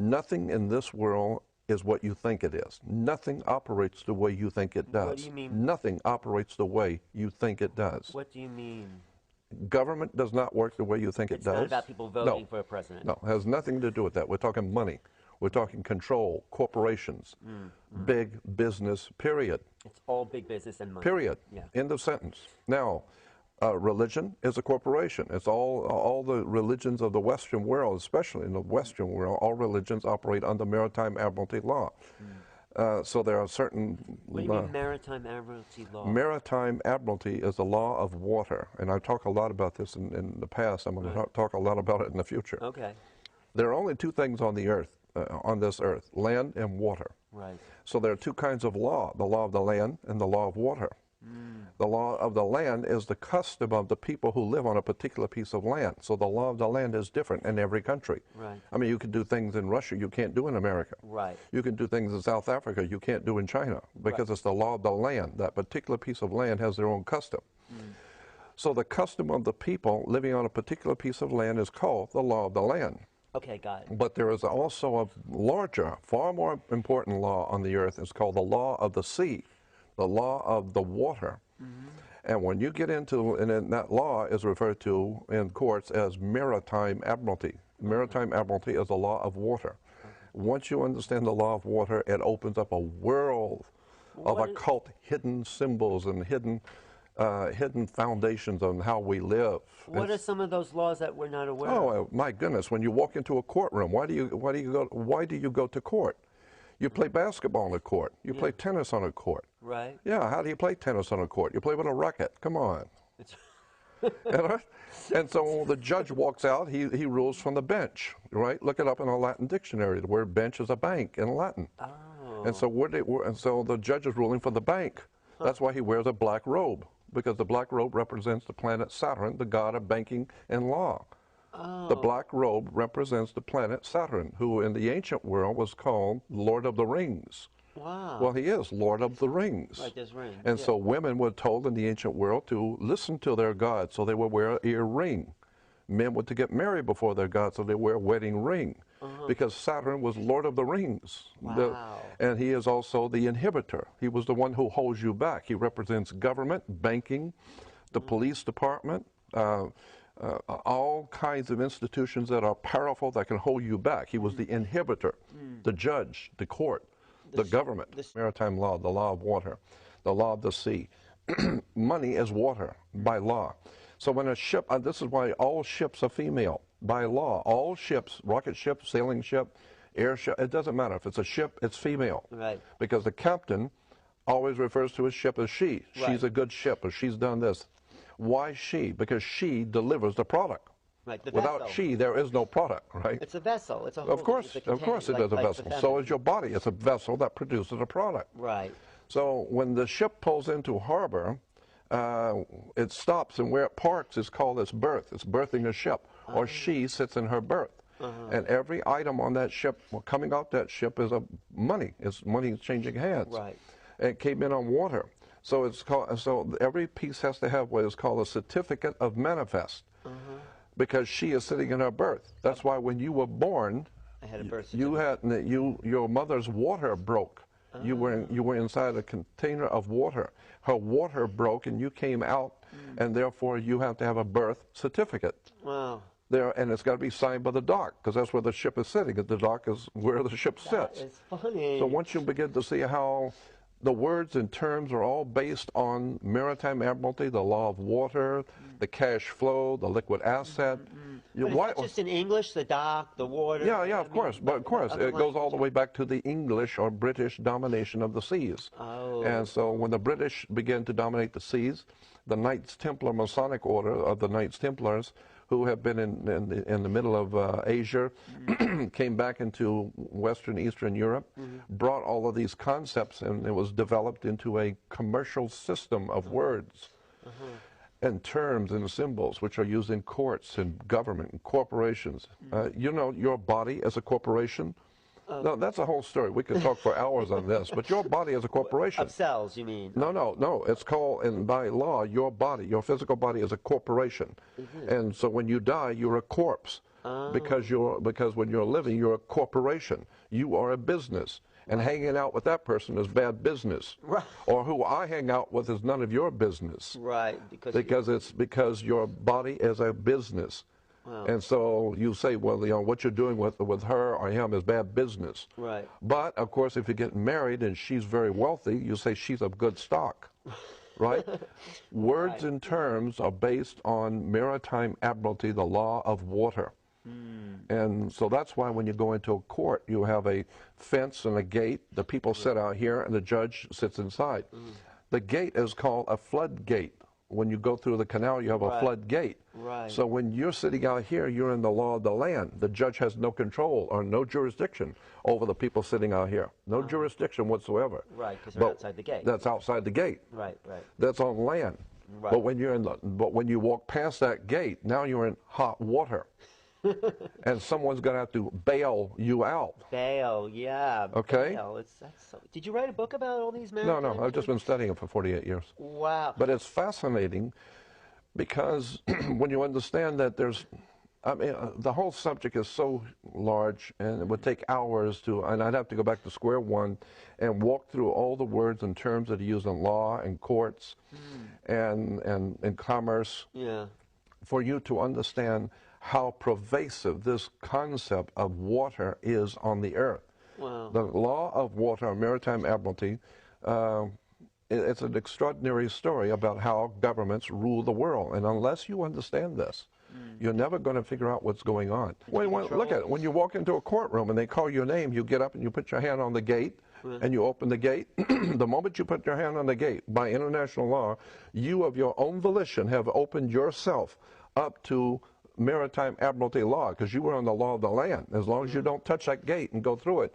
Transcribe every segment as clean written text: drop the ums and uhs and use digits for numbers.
Nothing in this world is what you think it is. Nothing operates the way you think it does. What do you mean? Nothing operates the way you think it does. What do you mean? Government does not work the way you think it does. It's not about people voting for a president. No, it has nothing to do with that. We're talking money. We're talking control, corporations, big business, period. It's all big business and money. Period. Yeah. End of sentence. Now, religion is a corporation. It's all the religions of the Western world, especially in the Western world, all religions operate under maritime admiralty law. So there are certain... What do you mean maritime admiralty law? Maritime admiralty is the law of water, and I talk a lot about this in the past. I'm going to talk a lot about it in the future. Okay. There are only two things on the earth, on this earth, land and water. Right. So there are two kinds of law, the law of the land and the law of water. The law of the land is the custom of the people who live on a particular piece of land. So the law of the land is different in every country. Right. I mean, you can do things in Russia you can't do in America. Right. You can do things in South Africa you can't do in China because it's the law of the land. That particular piece of land has their own custom. So the custom of the people living on a particular piece of land is called the law of the land. Okay, got it. But there is also a larger, far more important law on the earth. It's called the law of the sea, the law of the water. And when you get into, and then that law is referred to in courts as maritime admiralty. Maritime admiralty is the law of water. Once you understand the law of water, it opens up a world of occult hidden symbols and hidden foundations on how we live. What are some of those laws that we're not aware of? Oh my goodness! When you walk into a courtroom, why do you go to court? You play basketball on a court. You play tennis on a court. Right. Yeah. How do you play tennis on a court? You play with a racket. Come on. And so when the judge walks out, he rules from the bench. Right. Look it up in a Latin dictionary. The word bench is a bank in Latin. Oh. And so the judge is ruling for the bank. That's why he wears a black robe, because the black robe represents the planet Saturn, the god of banking and law. The black robe represents the planet Saturn, who in the ancient world was called Lord of the Rings. Wow. Well, he is Lord of the Rings. Right, there's rings. And so women were told in the ancient world to listen to their god, so they would wear an ear ring. Men were to get married before their god, so they wear a wedding ring, because Saturn was Lord of the Rings. Wow. And he is also the inhibitor. He was the one who holds you back. He represents government, banking, the police department, all kinds of institutions that are powerful that can hold you back. He was the inhibitor, the judge, the court, the government, maritime law, the law of water, the law of the sea. Money is water by law. So when a ship, this is why all ships are female by law. All ships, rocket ship, sailing ship, airship, it doesn't matter. If it's a ship, it's female. Right. Because the captain always refers to his ship as she. Right. She's a good ship, or she's done this. Why she? Because she delivers the product. Right, the Without vessel. she, there is no product, right? It's a vessel. It's a whole, Of course it is a vessel. So is your body. It's a vessel that produces a product. Right. So when the ship pulls into harbor, it stops, and where it parks is called its berth. It's berthing a ship, or she sits in her berth. And every item on that ship, coming off that ship, is money. It's money changing hands. Right. And it came in on water. So it's called. So every piece has to have what is called a certificate of manifest, because she is sitting in her berth. That's why when you were born, I had a birth your mother's water broke. You were inside a container of water. Her water broke, and you came out, and therefore you have to have a birth certificate. Wow. There, and it's got to be signed by the dock, because that's where the ship is sitting. The dock is where the ship sits. It's funny. So once you begin to see how the words and terms are all based on maritime admiralty, the law of water, the cash flow, the liquid asset. But it's not just in English, the dock, the water. Yeah, of course. But of course, it goes all the way back to the English or British domination of the seas. Oh. And so when the British began to dominate the seas, the Knights Templar Masonic Order of the Knights Templars, who have been in the middle of Asia, came back into Western, Eastern Europe, brought all of these concepts, and it was developed into a commercial system of words and terms and symbols, which are used in courts and government and corporations. You know, your body as a corporation. No, that's a whole story. We could talk for hours on this, but your body is a corporation. Of cells, you mean? No. It's called, and by law, your body, your physical body is a corporation. And so when you die, you're a corpse. because when you're living, you're a corporation. You are a business. And hanging out with that person is bad business. Right. Or who I hang out with is none of your business. Right. Because your body is a business. Wow. And so you say, well, what you're doing with her or him is bad business. Right. But, of course, if you get married and she's very wealthy, you say she's of good stock. Right? Words and terms are based on maritime admiralty, the law of water. And so that's why when you go into a court, you have a fence and a gate. The people sit out here and the judge sits inside. The gate is called a floodgate. When you go through the canal, you have a floodgate. Right. So when you're sitting out here, you're in the law of the land. The judge has no control or no jurisdiction over the people sitting out here. No jurisdiction whatsoever. Right, because they're outside the gate. That's outside the gate. Right, right. That's on land. Right. But when you walk past that gate, now you're in hot water. And someone's going to have to bail you out. Bail, yeah. Okay. Bail. Did you write a book about all these No, maritime I've just been studying it for 48 years. Wow. But it's fascinating because when you understand that the whole subject is so large and it would take hours and I'd have to go back to square one and walk through all the words and terms that are used in law and courts and in commerce for you to understand how pervasive this concept of water is on the earth. Wow. The law of water, maritime admiralty, it's an extraordinary story about how governments rule the world. And unless you understand this, you're never going to figure out what's going on. Look at it. When you walk into a courtroom and they call your name, you get up and you put your hand on the gate and you open the gate. The moment you put your hand on the gate, by international law, you of your own volition have opened yourself up to maritime admiralty law, because you were on the law of the land. As long as you don't touch that gate and go through it,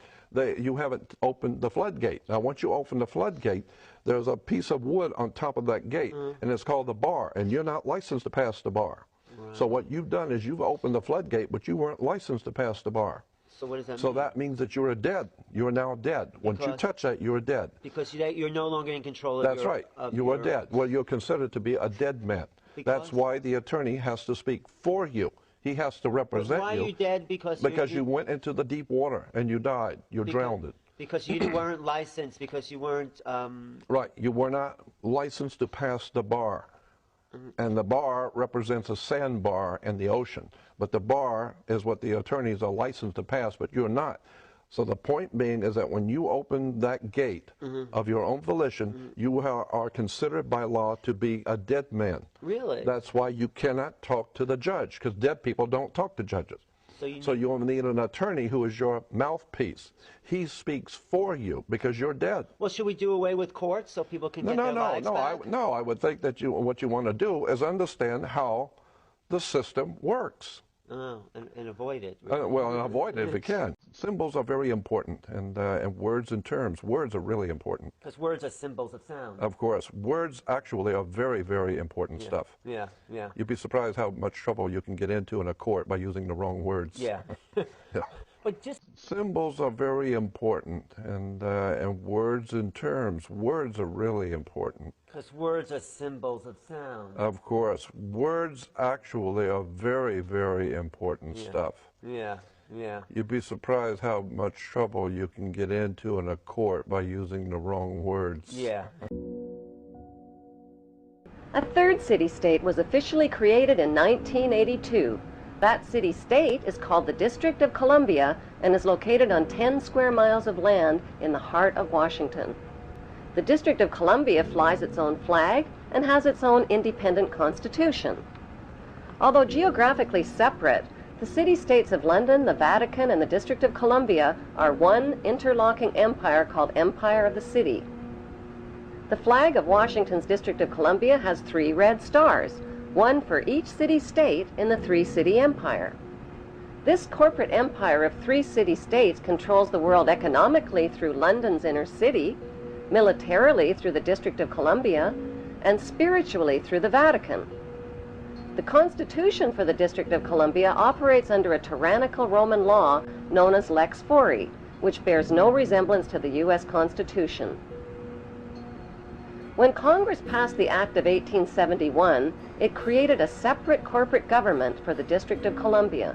you haven't opened the floodgate. Now, once you open the floodgate, there's a piece of wood on top of that gate, and it's called the bar, and you're not licensed to pass the bar. Right. So what you've done is you've opened the floodgate, but you weren't licensed to pass the bar. So what does that mean? So that means that you're dead. You are now dead. Once you touch that, you're dead. Because you're no longer in control of That's right. You are dead. Well, you're considered to be a dead man. That's why the attorney has to speak for you. He has to represent you. Why are you dead? Because you went into the deep water and you died. You drowned. Because you weren't licensed. Because you weren't. Right. You were not licensed to pass the bar. And the bar represents a sandbar in the ocean. But the bar is what the attorneys are licensed to pass, but you're not. So the point being is that when you open that gate of your own volition, you are considered by law to be a dead man. Really? That's why you cannot talk to the judge, because dead people don't talk to judges. So you need an attorney who is your mouthpiece. He speaks for you because you're dead. Well, should we do away with courts so people can get their lives back? No, I would think that what you want to do is understand how the system works. Oh, and avoid it. Well, avoid it if you can. Symbols are very important, and words and terms. Words are really important. Because words are symbols of sound. Of course. Words actually are very, very important stuff. Yeah, yeah. You'd be surprised how much trouble you can get into in a court by using the wrong words. Yeah. Yeah. But just symbols are very important, and words and terms. Words are really important. Because words are symbols of sound. Of course. Words actually are very, very important stuff. Yeah, yeah. You'd be surprised how much trouble you can get into in a court by using the wrong words. Yeah. A third city-state was officially created in 1982. That city-state is called the District of Columbia and is located on 10 square miles of land in the heart of Washington. The District of Columbia flies its own flag and has its own independent constitution. Although geographically separate, the city-states of London, the Vatican, and the District of Columbia are one interlocking empire called Empire of the City. The flag of Washington's District of Columbia has 3 red stars, one for each city-state in the 3-city empire. This corporate empire of 3 city-states controls the world economically through London's inner city, militarily through the District of Columbia, and spiritually through the Vatican. The Constitution for the District of Columbia operates under a tyrannical Roman law known as Lex Fori, which bears no resemblance to the U.S. Constitution. When Congress passed the Act of 1871, it created a separate corporate government for the District of Columbia.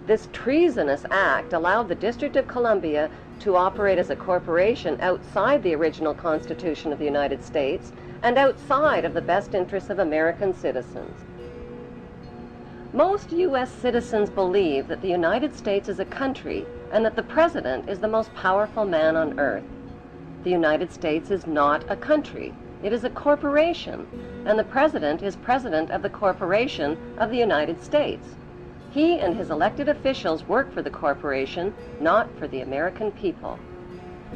This treasonous act allowed the District of Columbia to operate as a corporation outside the original Constitution of the United States and outside of the best interests of American citizens. Most U.S. citizens believe that the United States is a country and that the President is the most powerful man on earth. The United States is not a country. It is a corporation, and the President is President of the Corporation of the United States. He and his elected officials work for the corporation, not for the American people.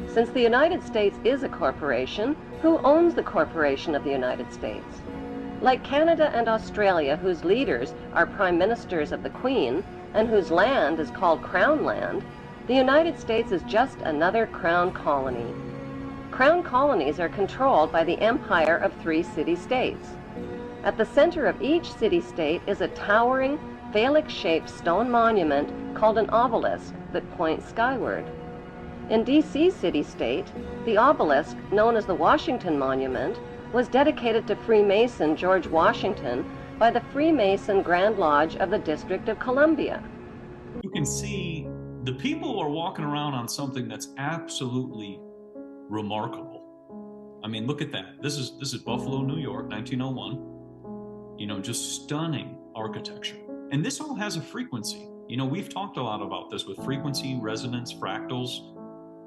Since the United States is a corporation, who owns the corporation of the United States? Like Canada and Australia, whose leaders are prime ministers of the Queen, and whose land is called Crown Land, the United States is just another Crown colony. Crown colonies are controlled by the empire of 3 city-states. At the center of each city-state is a towering, phallic-shaped stone monument called an obelisk that points skyward. In D.C. city-state, the obelisk, known as the Washington Monument, was dedicated to Freemason George Washington by the Freemason Grand Lodge of the District of Columbia. You can see the people are walking around on something that's absolutely remarkable. I mean, look at that. This is Buffalo, New York, 1901. You know, just stunning architecture. And this all has a frequency. You know, we've talked a lot about this with frequency, resonance, fractals,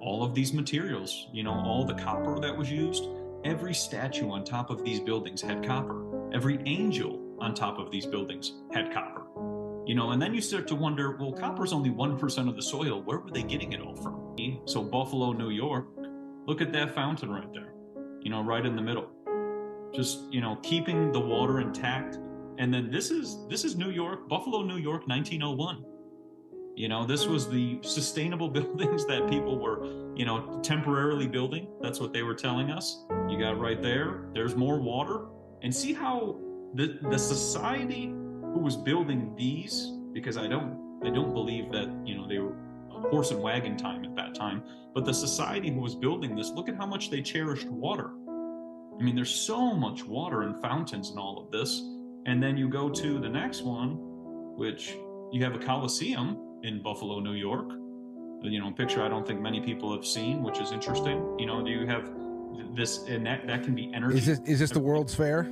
all of these materials, you know, all the copper that was used. Every statue on top of these buildings had copper. Every angel on top of these buildings had copper. You know, and then you start to wonder, well, copper's only 1% of the soil. Where were they getting it all from? So Buffalo, New York, look at that fountain right there, you know, right in the middle. Just, you know, keeping the water intact. And then this is New York, Buffalo, New York, 1901. You know, this was the sustainable buildings that people were, you know, temporarily building. That's what they were telling us. You got right there, there's more water. And see how the society who was building these, because I don't believe that, you know, they were horse and wagon time at that time, but the society who was building this, look at how much they cherished water. I mean, there's so much water and fountains and all of this. And then you go to the next one, which you have a Coliseum in Buffalo, New York. You know, a picture I don't think many people have seen, which is interesting. You know, you have this, and that can be energy. Is this the World's Fair?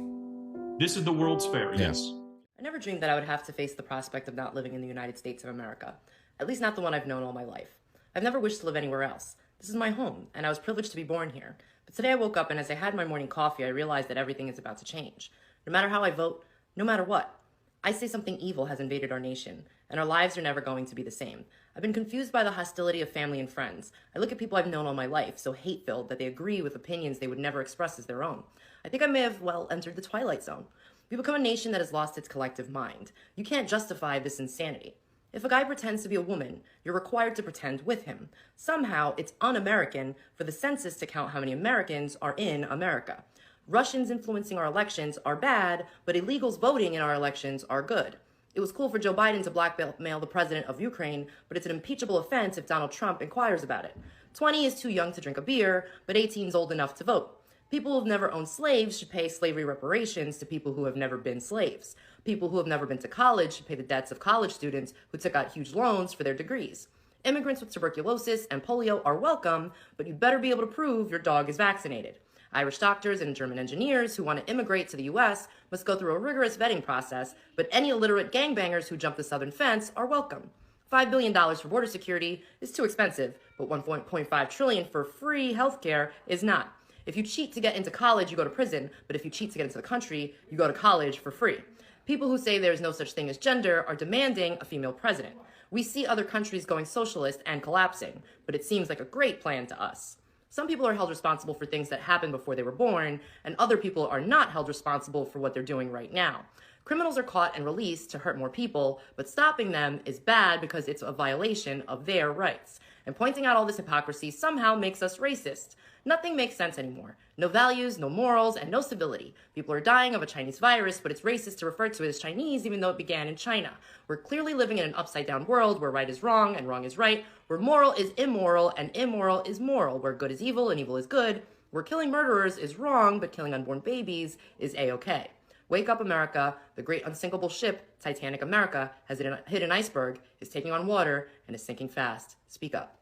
This is the World's Fair, yes. I never dreamed that I would have to face the prospect of not living in the United States of America. At least not the one I've known all my life. I've never wished to live anywhere else. This is my home, and I was privileged to be born here. But today I woke up, and as I had my morning coffee, I realized that everything is about to change. No matter how I vote, no matter what, I say something evil has invaded our nation, and our lives are never going to be the same. I've been confused by the hostility of family and friends. I look at people I've known all my life, so hate-filled that they agree with opinions they would never express as their own. I think I may have, entered the Twilight Zone. We become a nation that has lost its collective mind. You can't justify this insanity. If a guy pretends to be a woman, you're required to pretend with him. Somehow, it's un-American for the census to count how many Americans are in America. Russians influencing our elections are bad, but illegals voting in our elections are good. It was cool for Joe Biden to blackmail the president of Ukraine, but it's an impeachable offense if Donald Trump inquires about it. 20 is too young to drink a beer, but 18 is old enough to vote. People who have never owned slaves should pay slavery reparations to people who have never been slaves. People who have never been to college should pay the debts of college students who took out huge loans for their degrees. Immigrants with tuberculosis and polio are welcome, but you better be able to prove your dog is vaccinated. Irish doctors and German engineers who want to immigrate to the U.S. must go through a rigorous vetting process, but any illiterate gangbangers who jump the southern fence are welcome. $5 billion for border security is too expensive, but $1.5 trillion for free healthcare is not. If you cheat to get into college, you go to prison, but if you cheat to get into the country, you go to college for free. People who say there is no such thing as gender are demanding a female president. We see other countries going socialist and collapsing, but it seems like a great plan to us. Some people are held responsible for things that happened before they were born, and other people are not held responsible for what they're doing right now. Criminals are caught and released to hurt more people, but stopping them is bad because it's a violation of their rights. And pointing out all this hypocrisy somehow makes us racist. Nothing makes sense anymore. No values, no morals, and no civility. People are dying of a Chinese virus, but it's racist to refer to it as Chinese even though it began in China. We're clearly living in an upside-down world where right is wrong and wrong is right, where moral is immoral and immoral is moral, where good is evil and evil is good, where killing murderers is wrong but killing unborn babies is A-okay. Wake up, America. The great unsinkable ship, Titanic America, has hit an iceberg, is taking on water, and is sinking fast. Speak up.